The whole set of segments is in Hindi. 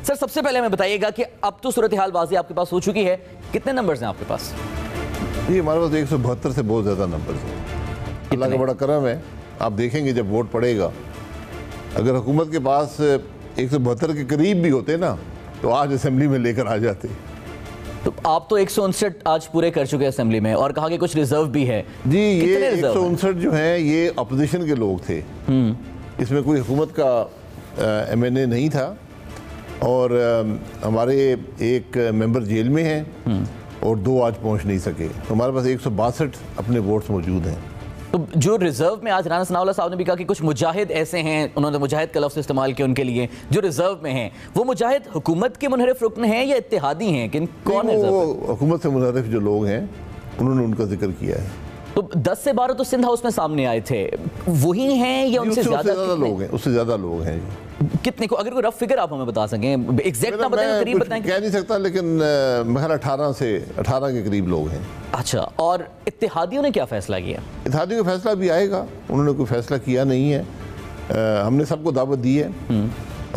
सर सबसे पहले हमें बताइएगा कि अब तो सूरत हाल वाज़ेह आपके पास हो चुकी है, कितने नंबर्स हैं आपके पास? ये हमारे पास 172 से बहुत ज़्यादा नंबर है। अल्लाह का बड़ा करम है, आप देखेंगे जब वोट पड़ेगा, अगर हुकूमत के पास 172 के करीब भी होते ना तो आज असेंबली में लेकर आ जाते। तो आप तो 159 आज पूरे कर चुके हैं असेंबली में और कहा कि कुछ रिजर्व भी है। जी, ये 159 जो है ये अपोजिशन के लोग थे, इसमें कोई हुकूमत का MNA नहीं था और हमारे एक मेंबर जेल में हैं और 2 आज पहुंच नहीं सके, तो हमारे पास 162 अपने वोट्स मौजूद हैं। तो जो रिजर्व में आज राना सनाउल्लाह साहब ने भी कहा कि कुछ मुजाहिद ऐसे हैं, उन्होंने मुजाहिद का लफ्ज़ इस्तेमाल किया उनके लिए, जो रिजर्व में हैं, वो मुजाहिद हुकूमत के मुनहरिफ रुकन हैं या इत्तेहादी हैं? कौन है? वो हुकूमत से मुनहरिफ जो लोग हैं उन्होंने उनका जिक्र किया है। तो 10 से 12 तो सिंध हाउस में सामने आए थे, वही हैं या उनसे ज़्यादा लोग हैं? उससे ज़्यादा लोग हैं। कितने को, अगर कोई रफ फिगर आप हमें बता सकें, एग्जैक्ट ना बताएं, करीब बताएं? कह नहीं सकता, लेकिन मेरा 18 के करीब लोग हैं। अच्छा, और इत्तेहादियों ने क्या फैसला किया? इत्तेहादियों का फैसला भी आएगा, उन्होंने कोई फैसला किया नहीं है। हमने सबको दावत दी है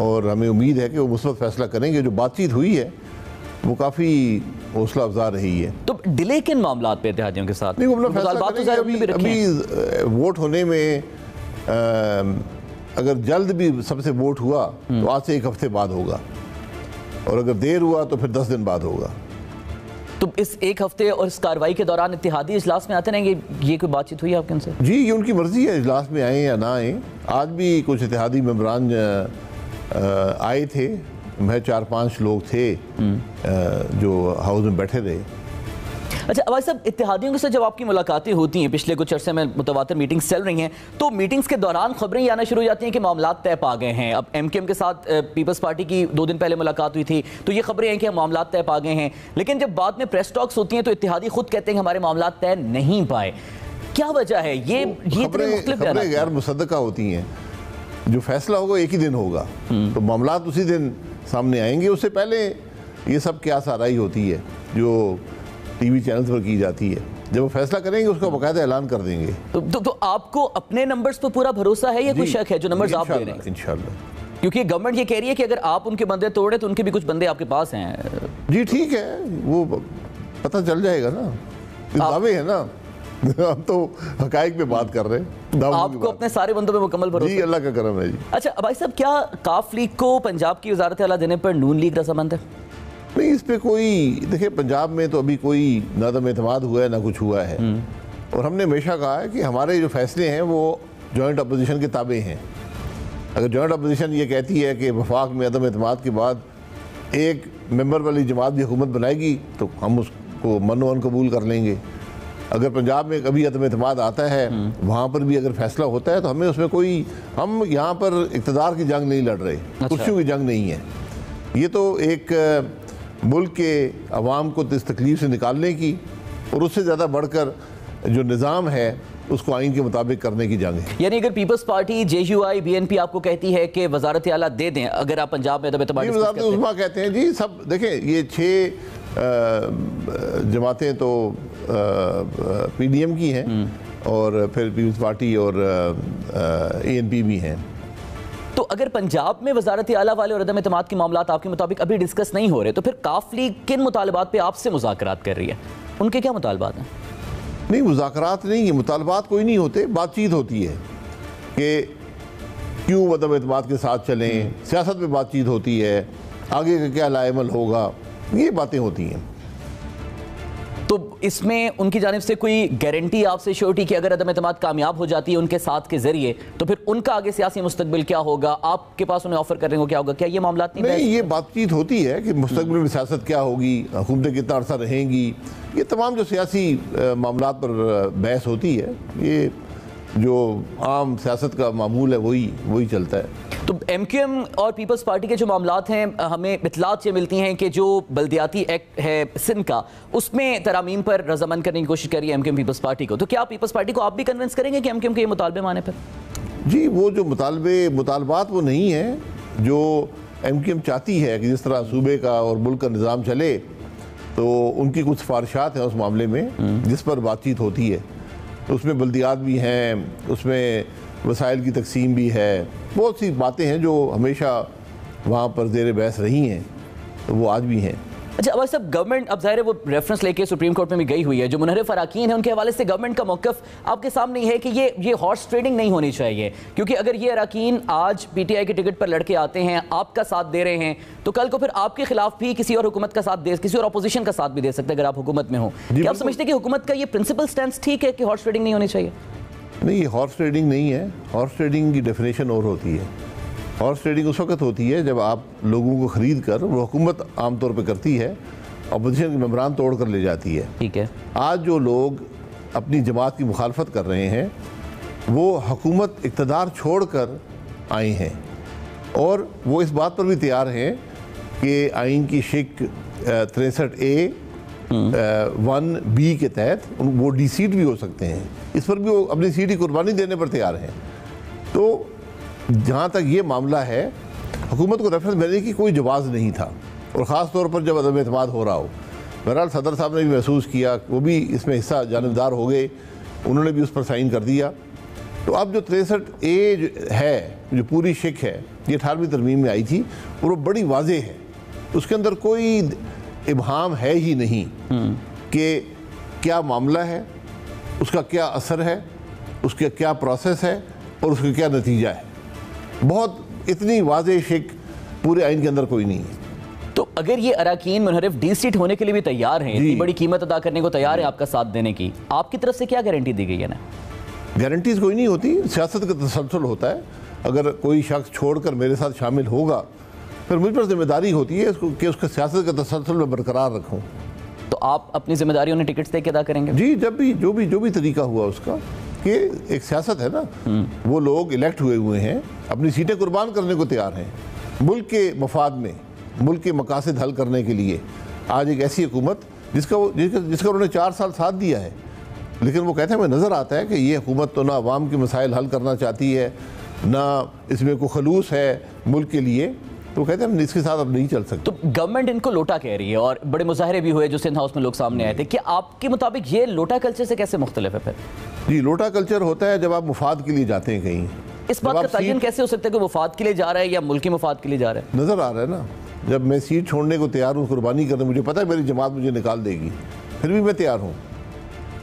और हमें उम्मीद है कि वो मुस्बत फैसला करेंगे। जो बातचीत हुई है वो काफ़ी हौसला अफजा रही है। तो डिले किन मामलात पे इत्तेहादियों के साथ? नहीं, वो अपना फैसला करेंगे। अभी वोट होने में अगर जल्द भी सबसे वोट हुआ तो आज से 1 हफ्ते बाद होगा, और अगर देर हुआ तो फिर 10 दिन बाद होगा। तो इस 1 हफ्ते और इस कार्रवाई के दौरान इत्तेहादी इजलास में आते रहेंगे, ये कोई बातचीत हुई आपके उनसे? जी, ये उनकी मर्जी है, इजलास में आए या ना आए। आज भी कुछ इत्तेहादी मेंबरान आए थे, 4-5 लोग थे जो हाउस में बैठे रहे। अच्छा भाई साहब, इत्तेहादियों के साथ जब आपकी मुलाकातें होती हैं, पिछले कुछ अरसे में मुतवातिर मीटिंग्स चल रही हैं, तो मीटिंग्स के दौरान खबरें आना शुरू हो जाती हैं कि मामलात तय पा गए हैं। अब MKM के साथ पीपल्स पार्टी की 2 दिन पहले मुलाकात हुई थी, तो ये खबरें हैं कि मामलात तय पा गए हैं, लेकिन जब बाद में प्रेस टॉक्स होती हैं तो इत्तेहादी खुद कहते हैं कि हमारे मामलात तय नहीं पाए। क्या वजह है? ये खबरें गैर मुसद्दका होती हैं। जो फैसला होगा एक ही दिन होगा, तो मामलात उसी दिन सामने आएंगे। उससे पहले ये सब क्या साराई होती है जो टीवी चैनल्स पर की जाती है। जब वो फैसला करेंगे उसका बाकायदा ऐलान कर देंगे। तो आपको अपने नंबर्स पर पूरा भरोसा है या कोई शक है जो नंबर्स आप दे रहे हैं? इंशाल्लाह, क्योंकि गवर्नमेंट ये कह रही है कि अगर आप उनके बंदे तोड़े तो उनके भी कुछ बंदे आपके पास हैं। जी ठीक है, वो पता चल जाएगा ना, दावे है ना। हम तो हकाइक पे बात कर रहे हैं, आपको अपने सारे बंदों पे मुकम्मल भरोसा? जी, अल्लाह का करम है जी। अच्छा भाई साहब, क्या काफ लीग को पंजाब की वजारत आला देने पर नून लीग रजामंद है? नहीं, इस पे कोई, देखिए पंजाब में तो अभी कोई ना दम एतमाद हुआ है ना कुछ हुआ है, और हमने हमेशा कहा है कि हमारे जो फैसले हैं वो जॉइंट अपोजिशन के ताबे हैं। अगर जॉइंट अपोजिशन ये कहती है कि वफाक में अदम एतमाद के बाद एक मेंबर वाली जमात भी हुकूमत बनाएगी तो हम उसको मनो कबूल कर लेंगे। अगर पंजाब में कभी अदम एतमाद आता है, वहाँ पर भी अगर फैसला होता है तो हमें उसमें कोई, हम यहाँ पर इक़्तिदार की जंग नहीं लड़ रहे, कुर्सियों की जंग नहीं है। ये तो एक मुल्क के अवाम को इस तकलीफ से निकालने की और उससे ज़्यादा बढ़कर जो निज़ाम है उसको आइन के मुताबिक करने की जंग है। यानी अगर पीपल्स पार्टी, JUI, BNP आपको कहती है कि वजारत आला दे दें, अगर आप पंजाब में वजारत उज़्मा कहते हैं जी, सब देखें, ये 6 जमातें तो PDM की हैं और फिर पीपल्स पार्टी और ANP भी हैं। तो अगर पंजाब में वजारत आला वाले और अदम एतमाद के मामलात आपके मुताबिक अभी डिस्कस नहीं हो रहे, तो फिर काफ लीग किन मुतालबात पे आपसे मुज़ाकरात कर रही है? उनके क्या मुतालबात हैं? नहीं, मुज़ाकरात नहीं है, मुतालबात कोई नहीं होते, बातचीत होती है कि क्यों अदम एतमाद के साथ चलें, सियासत में बातचीत होती है, आगे का क्या लाएमल होगा, ये बातें होती हैं। तो इसमें उनकी जानिब से कोई गारंटी आपसे श्योरिटी कि अगर अदम एतमाद कामयाब हो जाती है उनके साथ के जरिए, तो फिर उनका आगे सियासी मुस्तकबिल क्या होगा, आपके पास उन्हें ऑफर करने को क्या होगा? क्या ये मामलात नहीं, ये बातचीत होती है कि मुस्तकबिल में सियासत क्या होगी, हुकूमतें कितना अर्सा रहेंगी, ये तमाम जो सियासी मामलात पर बहस होती है, ये जो आम सियासत का मामूल है वही चलता है। तो MQM और पीपल्स पार्टी के जो मामलात हैं, हमें इतलात ये मिलती हैं कि जो बल्दियाती एक्ट है सिंध का, उसमें तरामीम पर रजामंद करने की कोशिश कर रही है MQM पीपल्स पार्टी को। तो क्या पीपल्स पार्टी को आप भी कन्विंस करेंगे कि MQM के ये मुतालबे माने पर? जी, वो जो मुतालबात वो नहीं है जो MQM चाहती है कि जिस तरह सूबे का और मुल्क का निज़ाम चले, तो उनकी कुछ सिफारिशात हैं उस मामले में जिस पर बातचीत होती है। तो उसमें बल्दियात भी हैं, उसमें वसाइल की तकसीम भी है, बहुत सी बातें हैं जो हमेशा वहाँ पर ज़ेर बहस रही हैं, तो वो आज भी हैं। अच्छा अब सब गवर्नमेंट अब ज़ाहिर है वो रेफरेंस लेके सुप्रीम कोर्ट में भी गई हुई है, जो मुनहरिफ अराकीन है उनके हवाले से गवर्नमेंट का मौक़िफ़ आपके सामने है कि ये हॉर्स ट्रेडिंग नहीं होनी चाहिए, क्योंकि अगर ये अराकीन आज पीटीआई के टिकट पर लड़के आते हैं, आपका साथ दे रहे हैं, तो कल को फिर आपके खिलाफ भी किसी और हुकूमत का साथ दे, किसी और अपोजिशन का साथ भी दे सकते हैं अगर आप हुकूमत में हो। क्या आप समझते हैं कि हुकूमत का ये प्रिंसिपल स्टैंड ठीक है कि हॉर्स ट्रेडिंग नहीं होनी चाहिए? नहीं, ये हॉर्स ट्रेडिंग नहीं है। हॉर्स ट्रेडिंग की डेफिनेशन और होती है। हॉर्स ट्रेडिंग उस वक्त होती है जब आप लोगों को ख़रीद कर, वो हुकूमत आमतौर पर करती है, अपोजिशन के मेम्बरान तोड़ कर ले जाती है। ठीक है। आज जो लोग अपनी जमात की मुखालफत कर रहे हैं वो हुकूमत इक़्तिदार छोड़ कर आए हैं, और वो इस बात पर भी तैयार हैं कि आइन की शिक 63A 1B के तहत वो डी सीट भी हो सकते हैं। इस पर भी वो अपनी सीट की कुर्बानी देने पर तैयार हैं। तो जहाँ तक ये मामला है, हुकूमत को रेफरेंस देने की कोई जवाज़ नहीं था, और ख़ास तौर पर जब अदम एतमाद हो रहा हो। बहरहाल सदर साहब ने भी महसूस किया, वो भी इसमें हिस्सा जानबदार हो गए, उन्होंने भी उस पर साइन कर दिया। तो अब जो 63A है, जो पूरी शिक है, ये 18वीं तरमीम में आई थी और वो बड़ी वाज़े है। उसके अंदर कोई इबहाम है ही नहीं कि क्या मामला है, उसका क्या असर है, उसका क्या प्रोसेस है और उसका क्या नतीजा है। बहुत इतनी वाज़े शिक पूरे आइन के अंदर कोई नहीं है। तो अगर ये अराकीन मुनहरिफ डी सीट होने के लिए भी तैयार हैं, इतनी बड़ी कीमत अदा करने को तैयार है आपका साथ देने की, आपकी तरफ से क्या गारंटी दी गई है? ना, गारंटीज कोई नहीं होती, सियासत का तसलसल होता है। अगर कोई शख्स छोड़कर मेरे साथ शामिल होगा, फिर मुझ पर जिम्मेदारी होती है कि उसका सियासत का तसलसल में बरकरार रखूँ। तो आप अपनी जिम्मेदारी उन्हें टिकट्स दे के अदा करेंगे? जी, जब भी जो भी तरीका हुआ उसका, कि एक सियासत है ना, वो लोग इलेक्ट हुए हैं, अपनी सीटें कुर्बान करने को तैयार हैं मुल्क के मफाद में, मुल्क के मकासद हल करने के लिए। आज एक ऐसी हुकूमत जिसका उन्होंने 4 साल साथ दिया है, लेकिन वो कहते हैं, हमें नज़र आता है कि ये हुकूमत तो ना अवाम के मसाइल हल करना चाहती है, ना इसमें कोई खलूस है मुल्क के लिए, तो कहते हैं हम इसके साथ अब नहीं चल सकते। तो गवर्नमेंट इनको लोटा कह रही है और बड़े मुजाहरे भी हुए जो सिंध हाउस में लोग सामने आए थे। क्या आपके मुताबिक ये लोटा कल्चर से कैसे मुख्तलिफ है? फिर जी, लोटा कल्चर होता है जब आप मुफाद के लिए जाते हैं कहीं। इस बात का तयन कैसे हो सकता है कि मुफाद के लिए जा रहा है या मुल्की मुफाद के लिए जा रहा है? नज़र आ रहा है ना, जब मैं सीट छोड़ने को तैयार हूँ, कुर्बानी करने, मुझे पता है मेरी जमात मुझे निकाल देगी, फिर भी मैं तैयार हूँ।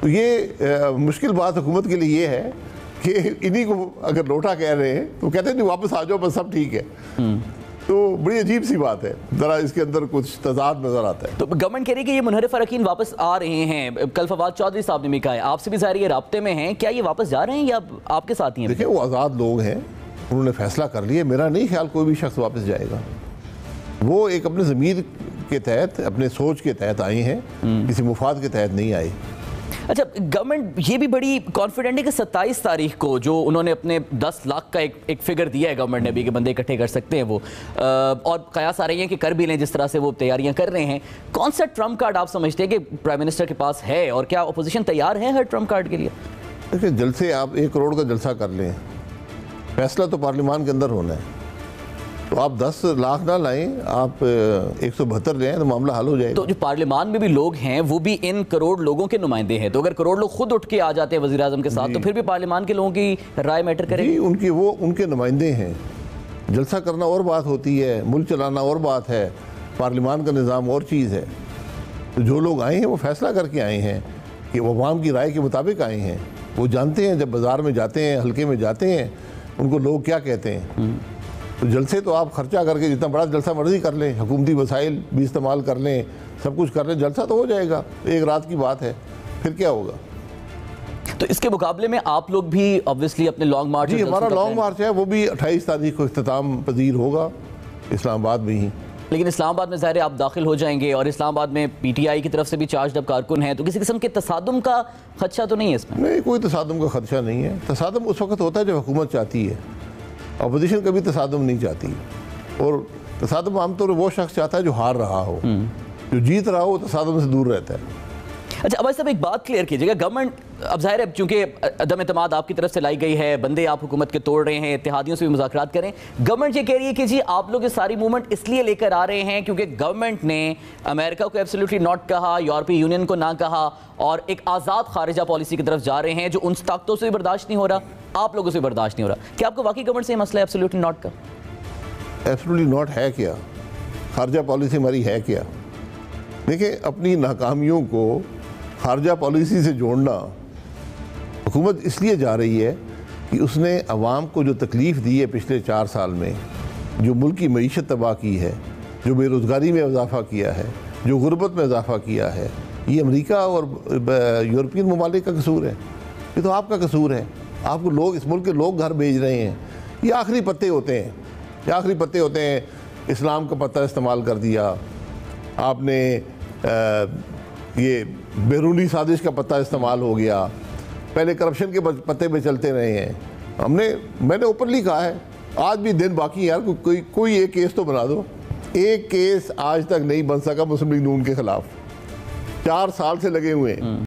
तो ये मुश्किल बात हुकूमत के लिए ये है कि इन्हीं को अगर लोटा कह रहे हैं तो कहते हैं नहीं, वापस आ जाओ, बस सब ठीक है। तो बड़ी अजीब सी बात है, ज़रा इसके अंदर कुछ तजाद नज़र आता है। तो गवर्नमेंट कह रही है कि ये मुनहरिफ अरकान वापस आ रहे हैं। कल फवाद चौधरी साहब ने भी कहा है, आपसे भी ज़ाहिर राब्ते में हैं, क्या ये वापस जा रहे हैं या आपके साथ ही हैं? देखिए, वो आज़ाद लोग हैं, उन्होंने फैसला कर लिया। मेरा नहीं ख्याल कोई भी शख्स वापस जाएगा। वो एक अपने ज़मीर के तहत, अपने सोच के तहत आए हैं, किसी मुफाद के तहत नहीं आए। अच्छा, गवर्नमेंट ये भी बड़ी कॉन्फिडेंट है कि 27 तारीख को जो उन्होंने अपने 10 लाख का एक फिगर दिया है गवर्नमेंट ने भी कि बंदे इकट्ठे कर सकते हैं वो, और कयास आ रही हैं कि कर भी लें जिस तरह से वो तैयारियां कर रहे हैं। कौन सा ट्रम्प कार्ड आप समझते हैं कि प्राइम मिनिस्टर के पास है, और क्या अपोजिशन तैयार है हर ट्रम्प कार्ड के लिए? देखिए, जलसे आप 1 करोड़ का जलसा कर लें, फैसला तो पार्लियामान के अंदर होना है। तो आप 10 लाख ना लाएं, आप 172 लें तो मामला हल हो जाएगा। तो जो पार्लियामान में भी लोग हैं वो भी इन करोड़ लोगों के नुमाइंदे हैं, तो अगर करोड़ लोग खुद उठ के आ जाते हैं वज़ीर आज़म के साथ, तो फिर भी पार्लियामान के लोगों की राय मैटर करेगी? उनके नुमाइंदे हैं। जलसा करना और बात होती है, मुल्क चलाना और बात है, पार्लियामान का निज़ाम और चीज़ है। तो जो लोग आए हैं वो फैसला करके आए हैं कि वो अवाम की राय के मुताबिक आए हैं। वो जानते हैं जब बाज़ार में जाते हैं, हल्के में जाते हैं, उनको लोग क्या कहते हैं। तो जलसे तो आप खर्चा करके जितना बड़ा जलसा मर्जी कर लें, हुकूमती वसाइल भी इस्तेमाल कर लें, सब कुछ कर लें, जलसा तो हो जाएगा, एक रात की बात है, फिर क्या होगा। तो इसके मुकाबले में आप लोग भी ऑब्वियसली अपने लॉन्ग मार्च, जी हमारा लॉन्ग मार्च है, वो भी 28 तारीख को इख्तिताम पजीर होगा इस्लामाबाद में ही। लेकिन इस्लामाबाद में ज़ाहिर आप दाखिल हो जाएंगे और इस्लामाबाद में पीटीआई की तरफ से भी चार्ज अब कारकुन है, तो किसी किस्म के तसादुम का खदशा तो नहीं है इसमें? नहीं, कोई तसादुम का खदशा नहीं है। तसादुम उस वक्त होता है जब हुकूमत चाहती है, अपोजिशन कभी तसादुम नहीं चाहती। और तसादुम आमतौर पर वो शख्स चाहता है जो हार रहा हो, जो जीत रहा हो तसादुम से दूर रहता है। अच्छा, अब सब एक बात क्लियर कीजिएगा, गवर्नमेंट अब ज़ाहिर है चूंकि अदम एतमाद आपकी तरफ से लाई गई है, बंदे आप हुकूमत के तोड़ रहे हैं, इत्तेहादियों से भी मुज़ाकरात करें, गवर्नमेंट ये कह रही है कि जी आप लोग ये सारी मूवमेंट इसलिए लेकर आ रहे हैं क्योंकि गवर्नमेंट ने अमेरिका को एब्सोल्युटली नॉट कहा, यूरोपीय यूनियन को ना कहा, और एक आज़ाद खारिजा पॉलिसी की तरफ जा रहे हैं जो उन ताकतों से भी बर्दाश्त नहीं हो रहा, आप लोगों से बर्दाश्त नहीं हो रहा। क्या आपको वाकई गवर्नमेंट से ये मसला है एब्सोल्युटली नॉट का? एब्सोल्युटली नॉट है क्या? खारजा पॉलिसी हमारी है क्या? देखिए, अपनी नाकामियों को खारजा पॉलिसी से जोड़ना हुकूमत इसलिए जा रही है कि उसने अवाम को जो तकलीफ़ दी है पिछले 4 साल में, जो मुल्क की मईशत तबाह की है, जो बेरोज़गारी में इजाफ़ा किया है, जो गुर्बत में इजाफ़ा किया है, ये अमेरिका और यूरोपियन ममालिक का कसूर है। ये तो आपका कसूर है। आपको लोग, इस मुल्क के लोग घर भेज रहे हैं। ये आखिरी पत्ते होते हैं, ये आखिरी पत्ते होते हैं। इस्लाम का पत्ता इस्तेमाल कर दिया आपने, ये बैरूनी साजिश का पत्ता इस्तेमाल हो गया, पहले करप्शन के पत्ते पे चलते रहे हैं। मैंने ओपनली कहा है, आज भी दिन बाकी है यार, कोई एक केस तो बना दो। एक केस आज तक नहीं बन सका मुस्लिम लीग नून के खिलाफ, 4 साल से लगे हुए हैं।